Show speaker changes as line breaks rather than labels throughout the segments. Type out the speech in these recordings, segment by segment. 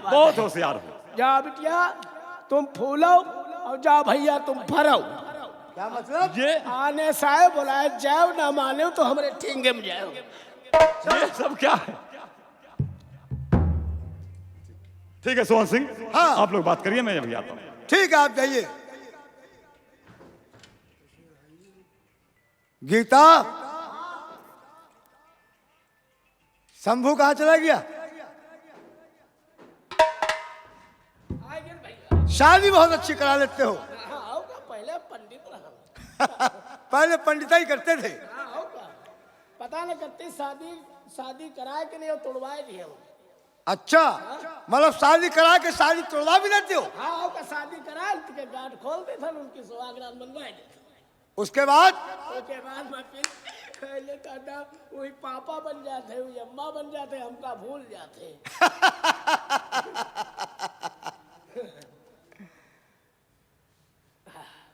बहुत होशियार हो।
जा बिटिया तुम फूलो और जा भैया तुम फरो।
क्या मतलब?
ये
आने साहेब बुलाए जाओ ना माने तो हमारे ठेंगे में जाओ।
ये सब क्या है? ठीक है सोहन सिंह,
हाँ।
आप लोग बात करिए, मैं अभी आता हूँ।
ठीक है, आप जाइए। गीता, शंभू कहाँ चला गया? शादी बहुत अच्छी करा लेते हो।
हाँ, पहले पंडित रहा।
पहले पंडिताई करते थे।
हाँ, पता नहीं करती शादी कराए कि नहीं, तोड़वाए नहीं हो।
अच्छा, मतलब शादी करा के शादी तोड़वा भी देते हो?
हाँ, शादी कराए के गांठ खोल दे था, उनकी सुहागरात बनवाए देते।
उसके बाद
मैं फिर पहले कहता वही पापा बन जाते, वही अम्मा बन जाते, हमका भूल जाते।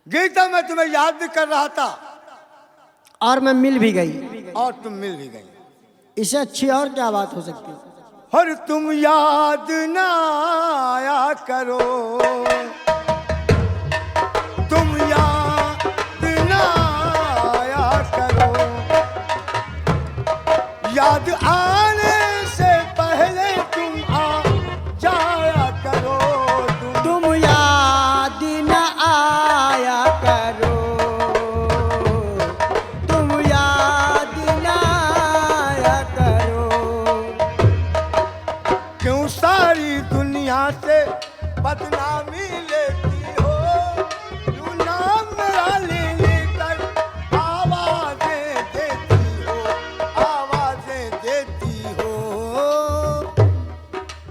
गीता, मैं तुम्हें याद भी कर रहा था
और मैं मिल भी गई।
और तुम मिल भी गई।
इससे अच्छी और क्या बात हो सकती है?
और तुम याद ना आया करो, तुम याद ना आया करो, याद आने से पहले तुम आ जाया करो।
तुम याद न आया करो, तुम याद न आया करो।
क्यों सारी दुनिया से बदनामी लेती हो, क्यों नाम मेरा ले लेकर आवाजें देती हो, आवाजें देती हो।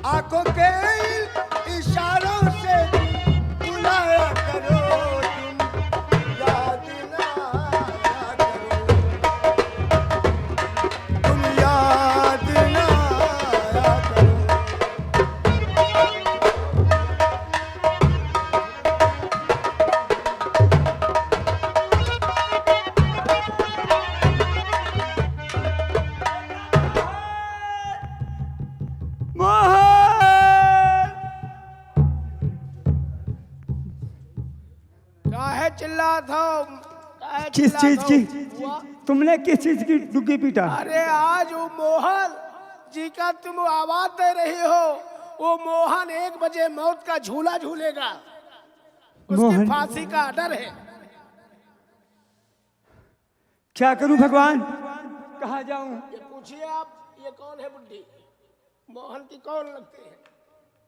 आंखों के इशारों से बुलाया करो, तुम याद ना आया करो, तुम याद ना आया करो।
काहे चिल्लात हो? काहे
किस
चिल्लात
चीज
हो?
की? तुमने किस चीज की दुखी पीटा?
अरे आज वो मोहन जी का तुम आवाज दे रही हो, वो मोहन 1 बजे मौत का झूला झूलेगा, उसकी
मोहन?
फांसी का ऑर्डर है।
क्या करूं भगवान, कहाँ जाऊं?
ये पूछिए आप, ये कौन है बुड्ढी? मोहन की कौन लगती है?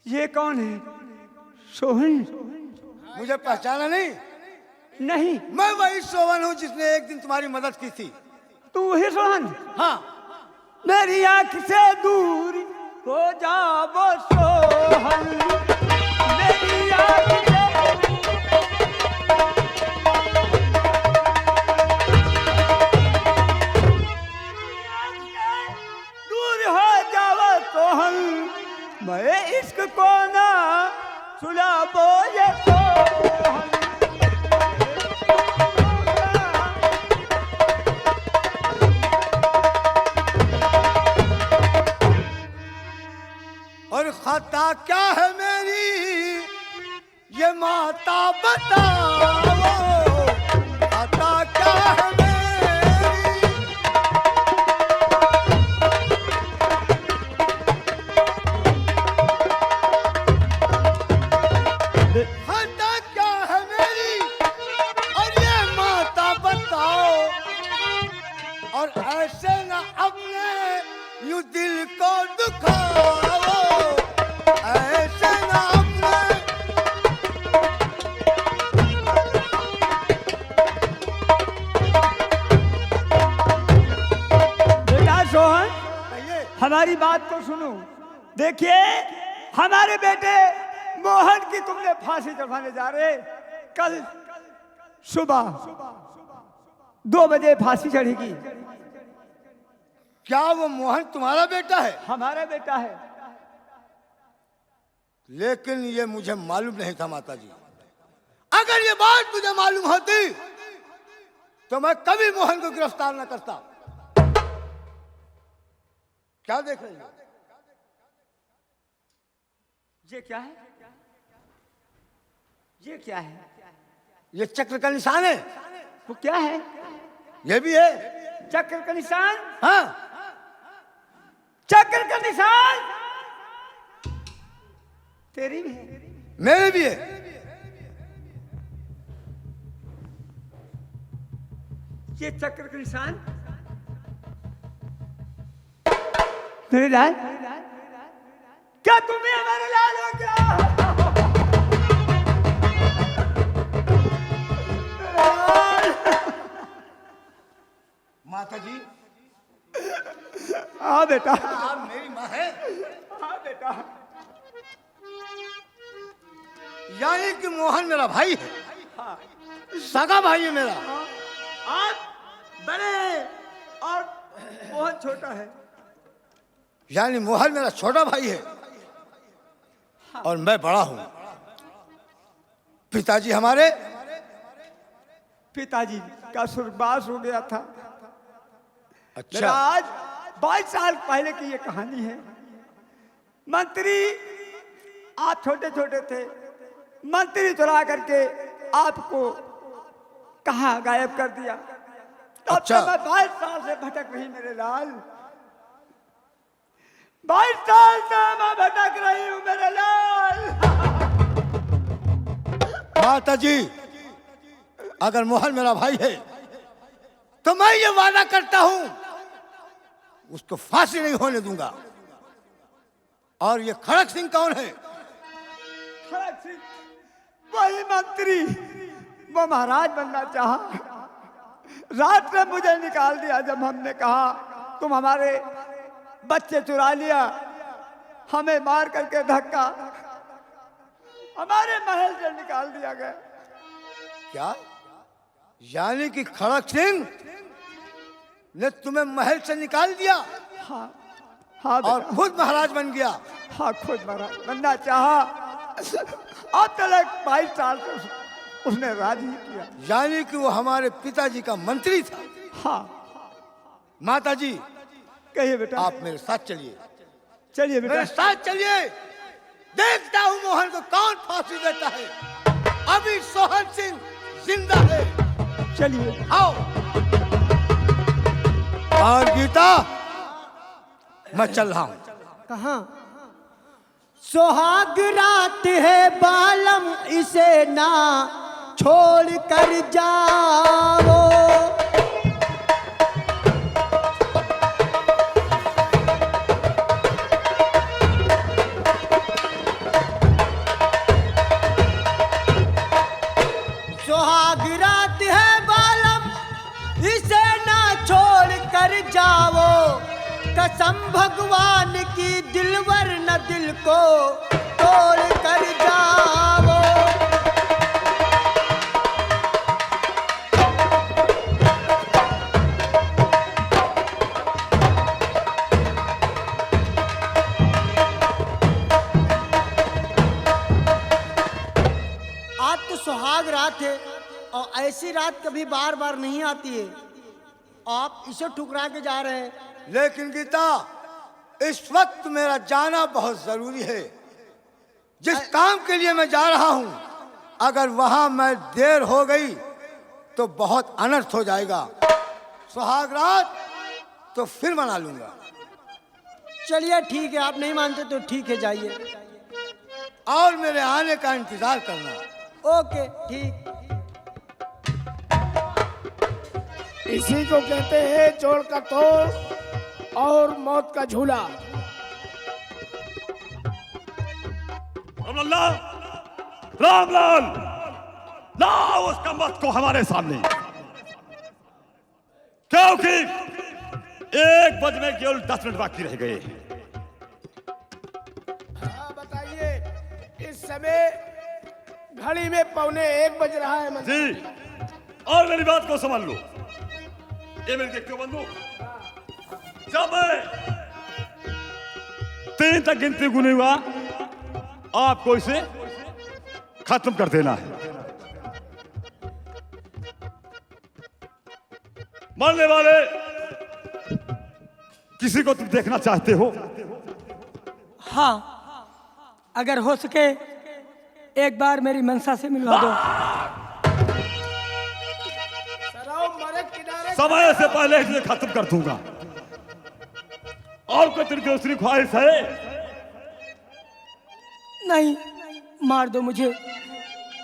ये कौन है? सोहन?
मुझे पहचाना नहीं?
नहीं,
मैं वही सोहन हूँ जिसने एक दिन तुम्हारी मदद की थी।
तू वही सोहन?
हाँ।
मेरी आंख से दूर हो जाओ सोहन, मेरी आंख से दूर हो जाओ सोहन, मैं इश्क को ना सुलाबो ये सोहन।
और खता क्या है मेरी ये माता बताओ, खता क्या है मेरी? खता क्या है मेरी और ये माता बताओ, और ऐसे ना अपने यूं दिल को दुखाओ, ऐसे ना अपने।
बेटा सोहन,
कहिए।
हमारी बात को सुनो। देखिए, हमारे बेटे मोहन की तुमने फांसी चढ़वाने जा रहे। कल सुबह 2 बजे फांसी चढ़ेगी।
क्या वो मोहन तुम्हारा बेटा है?
हमारा बेटा है।
लेकिन ये मुझे मालूम नहीं था माता जी। अगर ये बात मुझे मालूम होती तो मैं कभी मोहन को गिरफ्तार न करता। क्या देख रही हो?
ये क्या है? ये क्या है?
ये चक्र का निशान है।
वो क्या है?
ये भी है।
चक्र का निशान?
हाँ,
चक्र का निशान तेरी भी है?
मेरे भी है।
ये चक्र का निशान मेरे लाल, क्या तुम्हें हमारे लाल हो क्या?
माता जी,
हाँ बेटा,
आप मेरी माँ है।
हाँ बेटा।
यानी कि मोहन मेरा भाई है, सगा भाई है मेरा।
आप बड़े और मोहन छोटा है।
यानी मोहन मेरा छोटा भाई है और मैं बड़ा हूं। पिताजी हमारे
पिताजी का स्वर्गवास हो गया था। मेरा
अच्छा,
आज 22 साल पहले की ये कहानी है। मंत्री, आप छोटे छोटे थे, मंत्री चुरा करके आपको कहाँ गायब कर दिया। तब
अच्छा।
से मैं 22 साल से भटक रही मेरे लाल, 22 साल से मैं भटक रही हूँ मेरे लाल।
माता जी, अगर मोहन मेरा भाई है तो मैं ये वादा करता हूं उसको फांसी नहीं होने दूंगा। और ये खड़क सिंह कौन है?
खड़क सिंह वही मंत्री, वो महाराज बनना चाहा। रात में मुझे निकाल दिया जब हमने कहा तुम हमारे बच्चे चुरा लिया, हमें मार करके धक्का हमारे महल से निकाल दिया गया।
क्या? यानी कि खड़क सिंह ने तुम्हें महल से निकाल दिया
हाँ, हाँ
और
बेटा,
खुद महाराज बन गया।
हाँ खुद महाराज बनना चाहा। अब तक 22 साल से उसने राज ही किया।
यानी कि वो हमारे पिताजी का मंत्री था।
हाँ
माता जी,
कहिए बेटा।
आप मेरे साथ चलिए,
चलिए बेटा।
मेरे साथ चलिए। देखता हूं मोहन को कौन फांसी देता है। अभी सोहन सिंह जिंदा है।
चलिए।
आओ। और गीता, मैं चल रहा हूं।
कहाँ? सुहाग रात है बालम, इसे ना छोड़ कर जाओ। सुहाग रात है बालम, इसे ना छोड़ कर जाओ। कसम भगवान की दिलवर न दिल को तोड़ कर जाओ। आज तो सुहाग रात है और ऐसी रात कभी बार बार नहीं आती है। आप इसे ठुकरा के जा रहे हैं।
लेकिन गीता, इस वक्त मेरा जाना बहुत जरूरी है। जिस काम के लिए मैं जा रहा हूं, अगर वहां मैं देर हो गई तो बहुत अनर्थ हो जाएगा। सुहाग रात तो फिर मना लूंगा।
चलिए ठीक है, आप नहीं मानते तो ठीक है, जाइए।
और मेरे आने का इंतजार करना।
ओके ठीक।
इसी को कहते हैं जोड़ का तोड़ और मौत का झूला।
रामलाल, रामलाल, लाओ उस कमबख्त को हमारे सामने, क्योंकि 1 बजने केवल 10 मिनट बाकी रह गए।
हाँ बताइए, इस समय घड़ी में 1:15 बज रहा है मंत्री।
जी, और मेरी बात को समझ लो। ये मेरी देखते हो बंदूक? जब मैं 3 तक गिनती गुनेगा, आपको इसे खत्म कर देना है। मरने वाले किसी को तुम देखना चाहते हो?
हाँ।
अगर हो सके एक बार मेरी मनसा से मिलवा दो।
सराओ मरे किनारे
समय से पहले इसे खत्म कर दूंगा। और कोई तेरी दूसरी ख्वाहिश है?
नहीं, मार दो मुझे,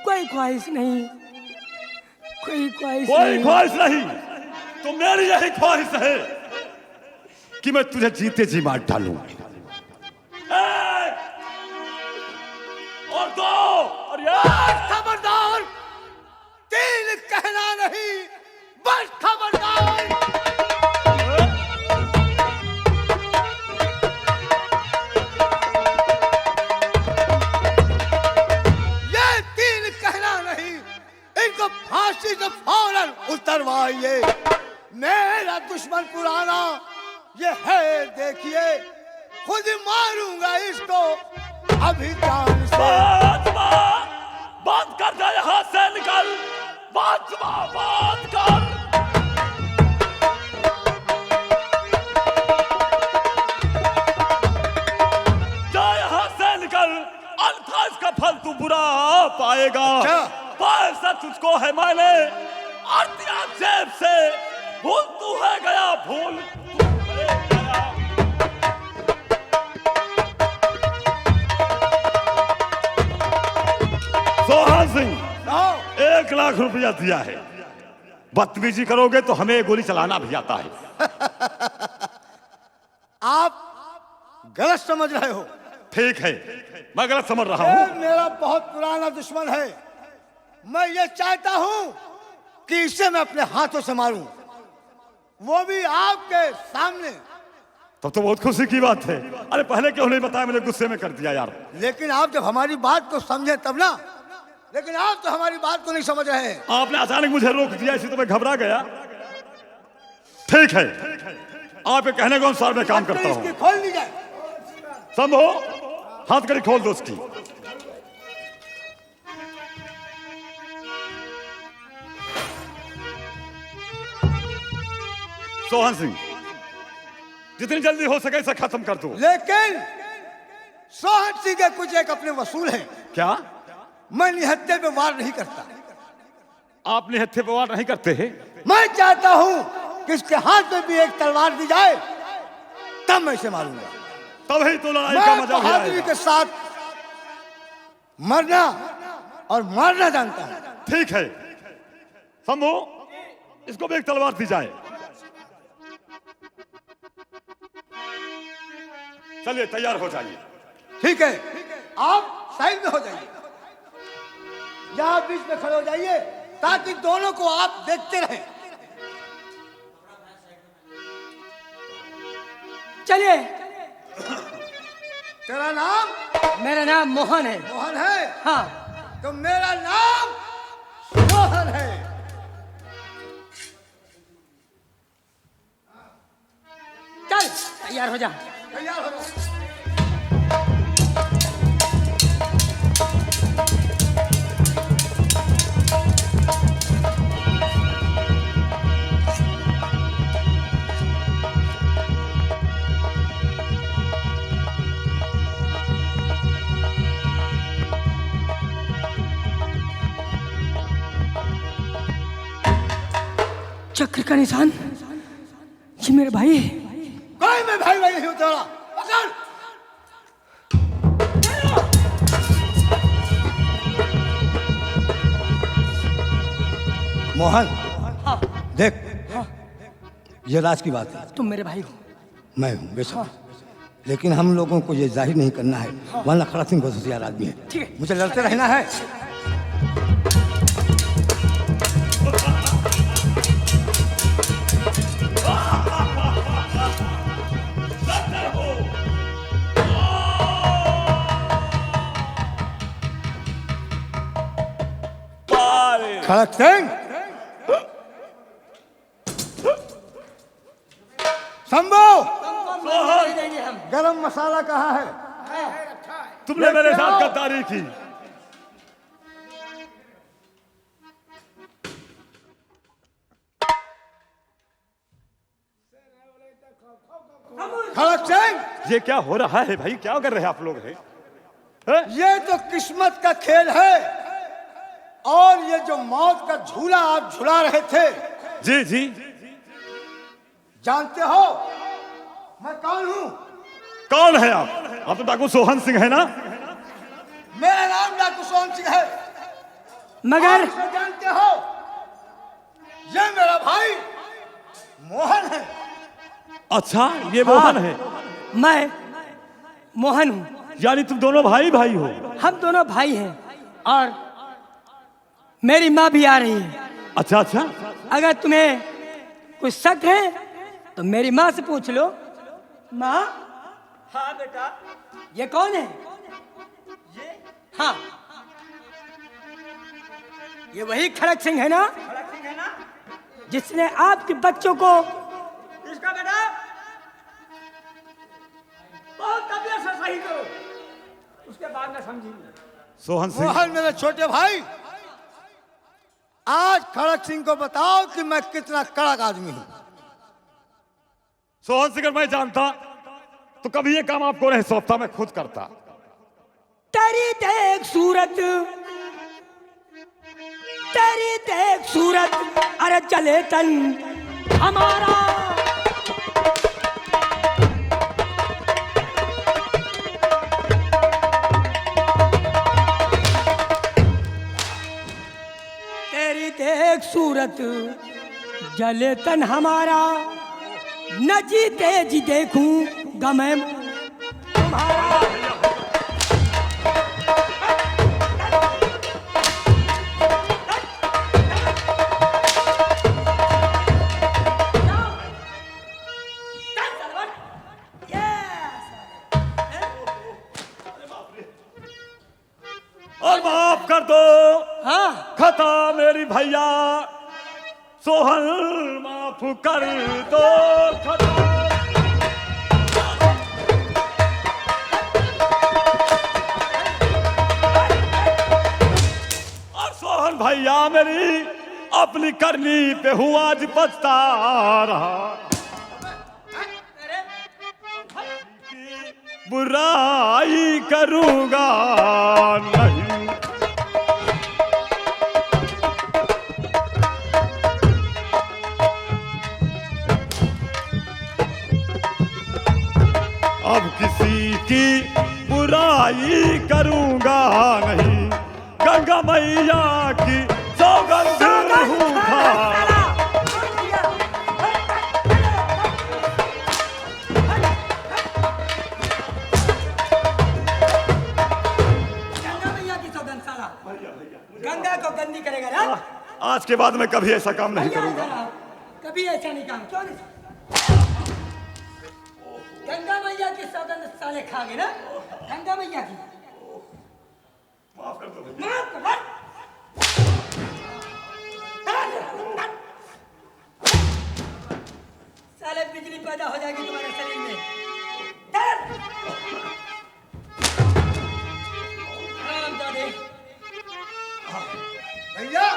कोई ख्वाहिश नहीं, कोई ख्वाहिश
कोई
नहीं।
ख्वाहिश नहीं तो मेरी यही ख्वाहिश है कि मैं तुझे जीते जी मार डालूं। एक और दो और एक।
खबरदार, 3 कहना नहीं, बस खबरदार। ये 3 कहना नहीं, इनको फांसी से फौरन उतरवाइए। मेरा दुश्मन पुराना ये है, देखिए खुद मारूंगा इसको अभी जान से।
बात कर दे, यहाँ से निकल। बात कर। जा यहाँ से निकल, अन्यथा इसका फल तू बुरा पाएगा।
अच्छा।
पैसा तुझको है मैंने और दिया जेब से। भूल तू है गया, भूल तू है गया। सोहन सिंह, 1 लाख रुपया दिया है। बदतमीजी करोगे तो हमें गोली चलाना भी आता है।
आप गलत समझ रहे हो।
ठीक है, मैं गलत समझ रहा
ये
हूँ।
मेरा बहुत पुराना दुश्मन है। मैं ये चाहता हूं कि इसे मैं अपने हाथों से मारूं, वो भी आपके सामने।
तब तो बहुत खुशी की बात है। अरे पहले क्यों नहीं बताया? मुझे गुस्से में कर दिया यार।
लेकिन आप जब हमारी बात को समझे तब ना। लेकिन आप तो हमारी बात को नहीं समझ रहे हैं।
आपने अचानक मुझे रोक दिया, इसी तो मैं घबरा गया। ठीक है, आपके कहने के अनुसार मैं काम करता
इसकी
हूँ।
खोल ली जाए।
संभो, हाथ कड़ी खोल दो उसकी। सोहन सिंह, जितनी जल्दी हो सके इसे खत्म कर दो।
लेकिन सोहन सिंह के कुछ एक अपने वसूल हैं।
क्या
मैं निहत्थे पे वार नहीं करता।
आप निहत्थे पे वार नहीं करते हैं?
मैं चाहता हूं कि इसके हाथ में भी एक तलवार दी जाए, तब मैं इसे मारूंगा।
तभी तो लड़ाई का
मैं
मजा भी
बहादुरी
आएगा।
के साथ मरना और मारना जानता हूं।
ठीक है शंभू, इसको भी एक तलवार दी जाए। चलिए तैयार हो जाइए।
ठीक है, आप साइड में हो जाइए, यहां बीच में खड़े हो जाइए ताकि दोनों को आप देखते रहें।
चलिए।
तेरा नाम?
मेरा नाम मोहन है।
मोहन है?
हाँ।
तो मेरा नाम मोहन है।
चल तैयार हो जा।
तैयार हो जाओ।
चक्र का निशान, ये मेरे भाई है।
कोई मैं भाई नहीं हूं तेरा। पकड़। मोहन, देख, ये राज की बात है।
तुम मेरे भाई हो।
मैं हूँ बेशक, लेकिन हम लोगों को ये जाहिर नहीं करना है, वरना खड़ा सिंह बहुत होशियार आदमी है।
ठीक है।
मुझे लड़ते रहना है। खड़क सिंह, शंभू, गरम मसाला कहाँ है?
तुमने मेरे साथ गद्दारी की।
खड़क सिंह,
ये क्या हो रहा है भाई? क्या कर रहे हैं आप लोग हैं? हैं?
ये तो किस्मत का खेल है। और ये जो मौत का झूला आप झुला रहे थे,
जी जी,
जानते हो मैं कौन हूँ?
कौन है आप? आप तो डाकू सोहन सिंह है ना?
मेरा नाम डाकू सोहन सिंह है।
मगर
आप इसे जानते हो? ये मेरा भाई मोहन है।
अच्छा, ये मोहन है।
मैं मोहन हूँ।
यानी तुम दोनों भाई भाई हो?
हम दोनों भाई हैं और मेरी माँ भी आ रही है।
अच्छा अच्छा,
अगर तुम्हें कुछ शक है तो मेरी माँ से पूछ लो। माँ, हाँ बेटा, ये कौन है? ये, हाँ, ये वही खड़क सिंह है ना? जिसने आपके बच्चों को, इसका बेटा बहुत तबीयत से सही करो, उसके बाद में समझिए।
सोहन सिंह,
मोहन मेरे छोटे भाई, आज खड़क सिंह को बताओ कि मैं कितना कड़क आदमी हूँ।
सोहन सिंह, अगर मैं जानता तो कभी ये काम आपको नहीं सौंपता, मैं खुद करता।
तेरी देख सूरत, तेरी देख सूरत, अरे चले तन हमारा। तेरी देख सूरत, जले तन हमारा, न जीते जी देखूं गमे तुम्हारा।
और माफ कर दो,
हाँ,
खता मेरी भैया सोहन, माफ कर दो खता। और सोहन भैया मेरी अपनी करनी पे हुआ आज पछता रहा। बुराई करूंगा नहीं। अब किसी की बुराई करूंगा नहीं, गंगा मैया की सौगंध हूँ खा।
गंगा मैया की सौगंध साला, गंगा को गंदी करेगा ना?
आज के बाद मैं कभी ऐसा काम नहीं करूंगा।
कभी ऐसा नहीं काम, क्यों नहीं? गंगा मैया की सौगंध साले खा गए ना? गंगा मैया की
माफ कर दो।
माफ कर। साले बिजली पैदा हो जाएगी तुम्हारे शरीर में। राम दादे,
भैया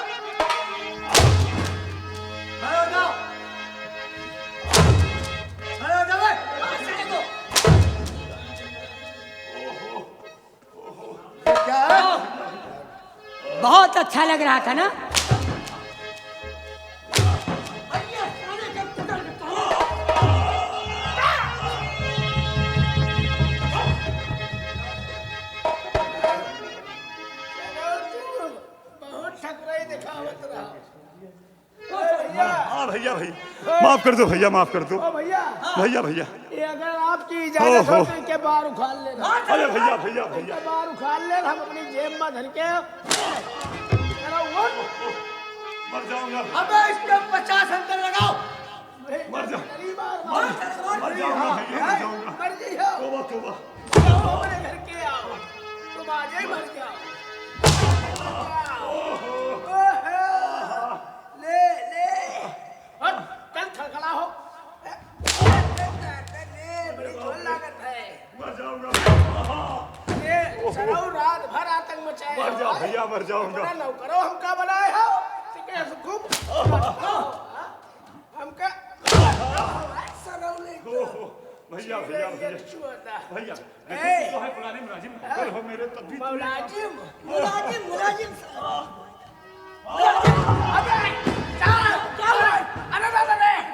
खड़े हो जाओ, खड़े हो जाओ बे।
साले को
ये क्या है?
बहुत अच्छा लग रहा था ना?
बहुत ठक रही दिखावत रहा।
हाँ भैया, भाई माफ कर दो भैया, माफ कर दो
ओ भैया,
भैया भैया।
ये अगर आपकी इजाजत हो
ओहो।
तो इनके बाहर उखाड़ लेना।
अरे भैया भैया भैया,
इनके बाहर उखाड़ लेना, हम अपनी जेब में धर के जरा उठ।
मर जाऊंगा,
अबे इसके 50 अंतर लगाओ।
मर जाओ,
गरीब आदमी।
मर जाऊंगा भैया, मर जाऊंगा।
मर जाइए।
तोबा तोबा।
आओ अपने घर के आओ, तुम आ जाए मर जाओ। ले ले हट, चल खड़खड़ा हो। ले, बड़ी जोर लागत है।
मर जाऊंगा,
ये सराउ रात भर आतंक मचाए
मर
हो।
जाओ भैया, मर जाऊंगा।
अपना नौकरो हमका बनाए हो, सिके से खूब हमका सराउ ले।
भैया भैया भैया भैया
ए!
तो है पुराने मुलाजिम कल हो मेरे तब भी
मुलाजिम
मुलाजिम मुलाजिम
अबे क्या हुआ अरे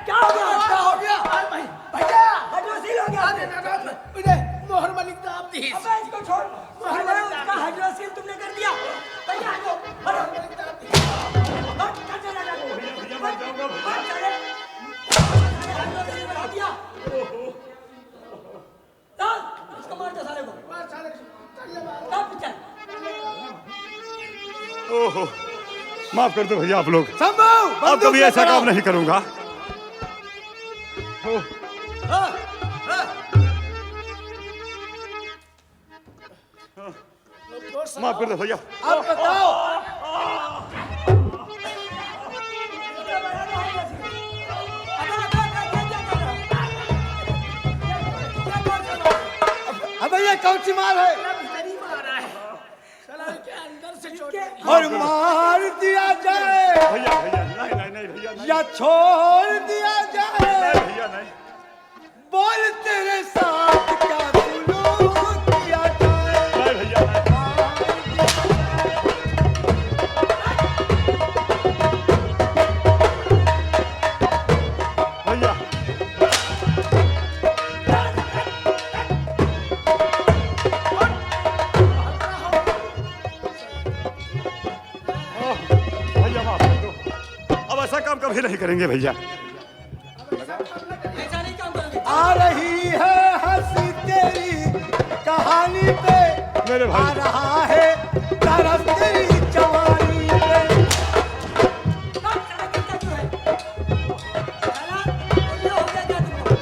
क्या हो गया क्या हो गया
भैया
हाइड्रोसिल हो गया
अरे मुझे मोहर मलिक दाब दी
अबे इसको छोड़ अरे उसका हाइड्रोसिल तुमने कर दिया भैया आ जाओ
मोहर मलिक दाब दी
हट कर चला जा
भैया मर जाऊंगा भैया
हट चले हाइड्रोसिल बना दिया चल इसको मार दो साले को
मार साले चल मार
तब चल
ओहो माफ कर दो भैया आप लोग
शंभू
अब कभी ऐसा काम नहीं करूंगा ओह, माफ कर दो भैया
अब बताओ अब ये कौन सी मार है
नहीं मारा है साला के अंदर से चोट लगी।
और मार दिया जाए
भैया भैया नहीं नहीं नहीं भैया नहीं
या छोड़ दिया जाए
नहीं, भैया नहीं
बोल तेरे साथ क्या सुलूक किया जाए
नहीं भैया नहीं भैया भैया माफ कर दो अब ऐसा काम कभी नहीं करेंगे भैया
ऐसा नहीं काम करोगे
आ रही है हंसी तेरी कहानी पे
मेरे
आ
भाई
रहा है तरस तेरी जवानी पे
साला कितना क्यों है साला ये हो गया क्या तुमको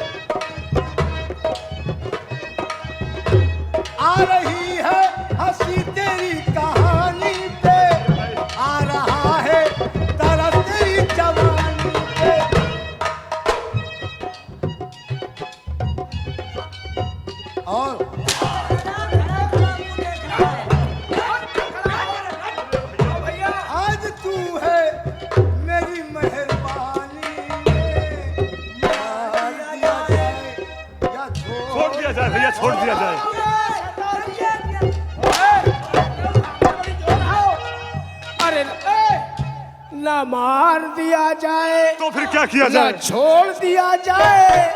आ रही है हंसी तेरी कहानी पे आ रहा है तरस तेरी जवानी पे और आज तू है मेरी मेहरबानी मार दिया जाए या
छोड़ दिया जाए भैया छोड़ दिया जाए
अरे ना मार दिया जाए
तो फिर क्या किया
ना
जाए
छोड़ दिया जाए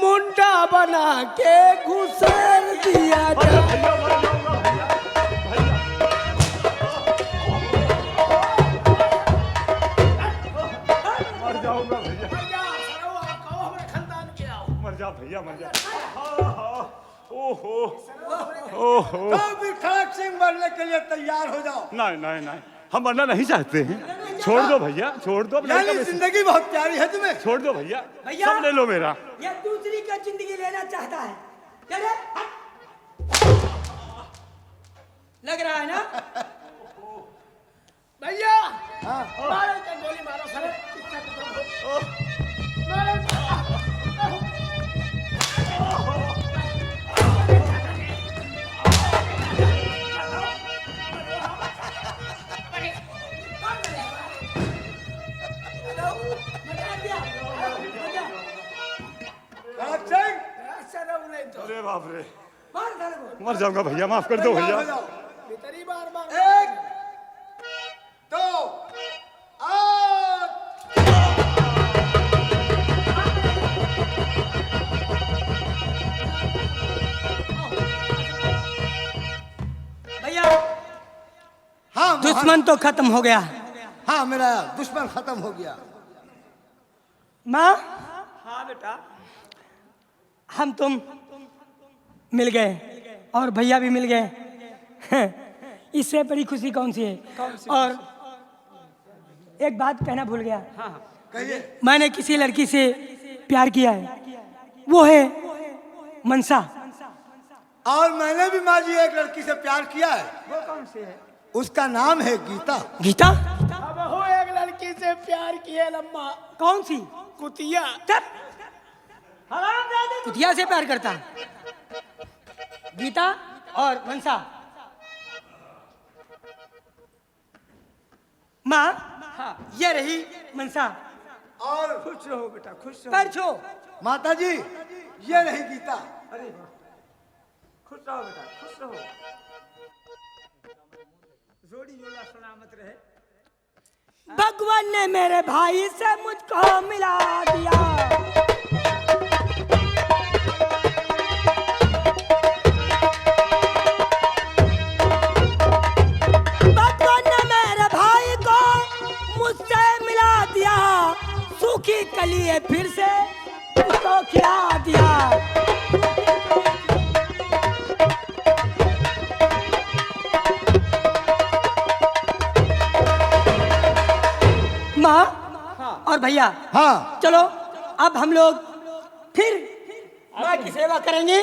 मुंडा बना के घुसेर दिया जाए
भैया मर जाऊंगा भैया भैया मर जाऊंगा भैया मर जा भैया मर जा ओहो ओहो
तो भी खड़क सिंह मरने के लिए तैयार हो जाओ
नहीं नहीं नहीं हम मरना नहीं चाहते हैं छोड़ दो भैया छोड़ दो अपने
यानी
कभी-
जिंदगी बहुत प्यारी है तुम्हें
छोड़ दो भैया
भैया।
सब ले लो मेरा
ये दूसरी का जिंदगी लेना चाहता है चले लग रहा है ना
भैया मारो इधर, गोली मारो साले कितना खत्म हो। मारो।
खड़क सिंह
अच्छा रहो नहीं तो
अरे बाप रे
मार साले को
मर जाऊंगा भैया माफ कर दो
तैयार हो
भैया
जाओ
भीतरी बार बार
एक दो आठ
भैया
हाँ मोहन।
दुश्मन तो खत्म हो गया
हाँ मेरा दुश्मन खत्म हो गया
माँ हाँ बेटा हम तुम मिल गए और भैया भी मिल गए इससे बड़ी खुशी कौन सी है और एक बात कहना भूल गया
कहिए
मैंने किसी लड़की से प्यार किया है वो है मनसा
और मैंने भी माँ जी एक लड़की से प्यार किया है
वो कौन सी है?
उसका नाम है गीता
गीता
अब हो एक लड़की से प्यार किए लम्मा
कौन सी
कुतिया
कुतिया से प्यार करता गीता और मनसा माँ ये रही मनसा
और
खुश रहो बेटा खुश रहो
पर छो
माता जी ये नहीं गीता।
अरे खुश रहो बेटा, खुश रहो, जोड़ी जोड़ा सलामत रहे।
भगवान ने मेरे भाई से मुझको मिला दिया, भगवान ने मेरे भाई को मुझसे मिला दिया, सूखी कलिए फिर से उसको खिला दिया। माँ और भैया,
हाँ
चलो अब हम लोग फिर माँ की सेवा करेंगे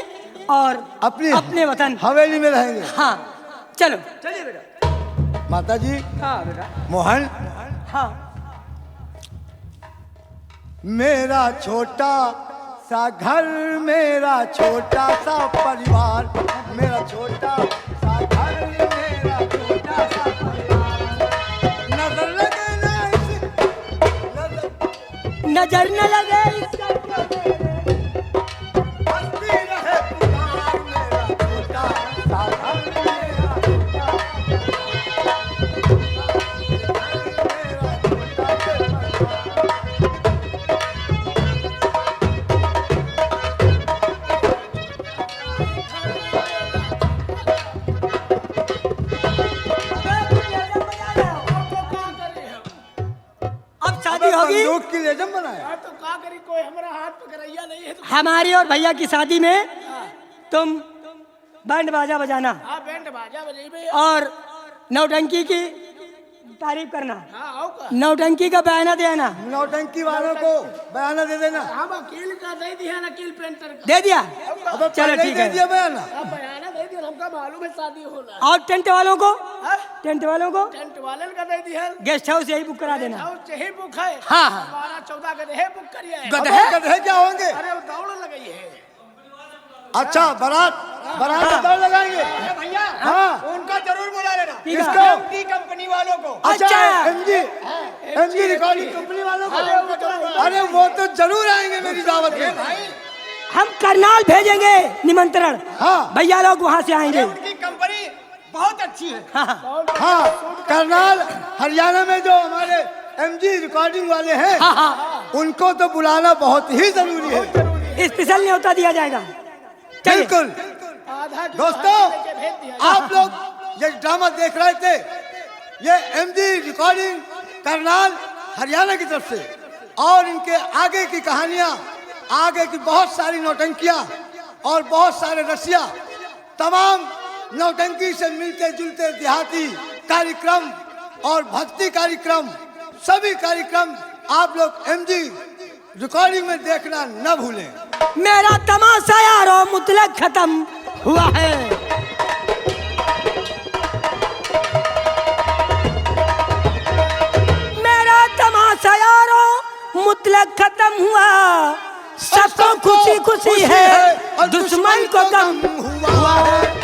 और अपने वतन
हवेली में रहेंगे।
हाँ चलो।
चलिए बेटा।
माता जी,
हाँ बेटा।
मोहन,
हाँ
मेरा छोटा सा घर, मेरा छोटा सा परिवार, मेरा छोटा सा घर, मेरा छोटा सा परिवार, नजर लगे ना
नजर न लगे इसका,
हंसती रहे पुकार, मेरा छोटा सा घर, मेरा छोटा
अब शादी होगी।
बंदूक की लेजम बनाया।
तो का करी, कोई हमारा हाथ पकड़ैया नहीं है तो।
हमारी और भैया की शादी में तुम बैंड बाजा बजाना
हाँ बैंड बाजा बजेबे।
और नौटंकी की तारीफ करना,
हाँ आओ का।
नौटंकी का बयाना देना।
नौटंकी वालों को बयाना दे देना।
हम वकील का दे दिया ना, वकील पेंटर का।
दे दिया,
अब
चलो
पहले ही
ठीक
दे
है।
दिया बयाना।
हाँ बयाना दे दिया, हमका मालूम है शादी होना।
और टेंट वालों को,
हाँ?
टेंट वालों को
टेंट वाले का दे दिया।
गेस्ट हाउस यही बुक करा देना।
और यही बुक है।
हाँ, हाँ।
12-14 गधे बुक करिए।
गधे?
अब गधे क्या होंगे?
अरे वो दौड़ लगी है।
अच्छा, बारात में दौड़ लगाएंगे।
भैया
हाँ,
उनको जरूर बुला लेना,
ठीक है।
किसको?
कंपनी वालों को।
अच्छा,
अच्छा।
एमजी रिकॉर्डिंग कंपनी वालों को। अरे वो तो जरूर आएंगे मेरी दावत में।
हम करनाल भेजेंगे निमंत्रण।
हाँ।
भैया लोग वहाँ से आएंगे।
उनकी कंपनी बहुत अच्छी है।
हाँ, करनाल हरियाणा में जो हमारे एमजी रिकॉर्डिंग वाले हैं, उनको तो बुलाना बहुत ही जरूरी है।
स्पेशल न्योता दिया जाएगा। चलिए।
बिल्कुल।
आधा
दोस्तों,
भेज दिया।
आप लोग ये ड्रामा देख रहे थे, ये एमजी रिकॉर्डिंग करनाल हरियाणा की तरफ से, और इनके आगे की कहानियां, आगे की बहुत सारी नौटंकियां और बहुत सारे रसिया, तमाम नौटंकी से मिलते जुलते देहाती कार्यक्रम और भक्ति कार्यक्रम, सभी कार्यक्रम आप लोग एमजी रिकॉर्डिंग में देखना न भूलें।
मेरा तमाशा यारो मुतलक खत्म हुआ है। मेरा तमाशा यारो मुतलक खत्म हुआ, सबको खुशी खुशी है, दुश्मन को गम हुआ है।